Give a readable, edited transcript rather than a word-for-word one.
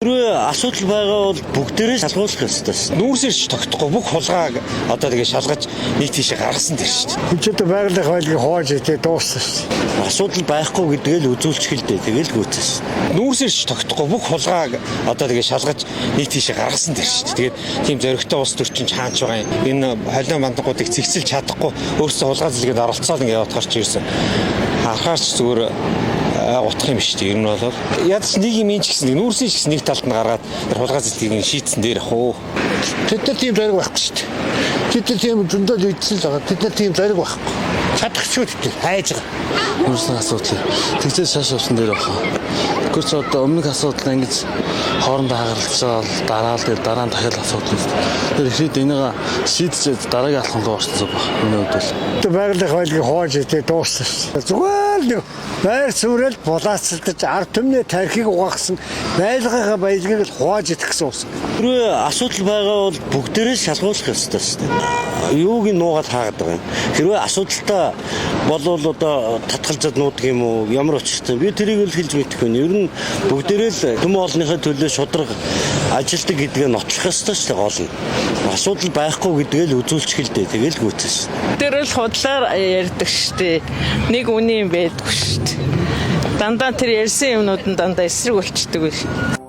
Асуудал байгаа бол бүгдээрээ шалгуулах ёстой. Нүүрсэрч тогтохгүй бүх хулгайг одоо тэгээ шалгаж нэг тийшээ гаргасан тэр шүү дээ. Хүчтэй байгаль хайлтыг хоож идэ дууссан шүү дээ. Асуудал байхгүй гэдгээ л үзүүлчихэлдэ тэгэл гүйцэс. Нүүрсэрч тогтохгүй бүх хулгайг одоо тэгээ шалгаж нэг тийшээ гаргасан тэр шүү дээ. Тэгээд тийм зөрөгтэй улс төрчин чаанч байгаа юм. Энэ холион бандангуудыг цэгцэлж чадахгүй өөрсдөө хулгай зэлгээд оролцоод ингээд явах гарч ирсэн. Анхаарч зүгээр утах юм шүү дээ. Ер нь бол ядч нэг юм ин ч гэсэн нүүрсэн ч гэсэн нэг талд нь гаргаад хулгай зэлтгийг шийдсэн дээр ах уу. Тэд нар тийм зориг байхгүй шүү дээ. Тэд нар тийм зөндөл үйдсэн л байгаа. Тэд нар тийм зориг байхгүй. Чадахчгүй тийм хайж байгаа. Нүүрсний асуудал. Тэгзээс шаш усан дээр баха. Тэгвэл ч одоо өмнөх асуудал ингэж хоорондоо хагаралцаад дараа нь дахиад асуудал. Тэр ихэд энийг шийдчихэд дараагийн алхам руу орсон зүг байна. Миний хувьд бол. Байгаль хайлтыг хоож идэ дууссан шүү дээ. Зүгээр л байр суурьд булаацалдаж ард түмний тархийг угаахсан байлгынхаа баялагийг л хоож идэх гэсэн ус. Асуудал байгаа бол бүгдээрээ шалгуулах ёстой шүү дээ. Юуг нь нуугаад хаагаад байгаа юм. Хэрвээ асуудалтай болвол одоо татгалзаад нуудаг юм уу? Ямар учиртай? Би тэрийг л хэлж мэдэхгүй нь. Ер нь бүгдээрээ л төмөн олонныхаа төлөө шудраг ажилтдаг гэдгээ нотлох ёстой шүү дээ гол нь. Асуудал байхгүй гэдгээ л үзүүлчихэлдэ тэгэл гүйцэс. Тэр л худлаар ярьдаг шүү дээ. Нэг үний юм байдгүй шүү дээ. Дандаа тэр ярьсан юмнууд нь дандаа эсрэг болчдөг байх.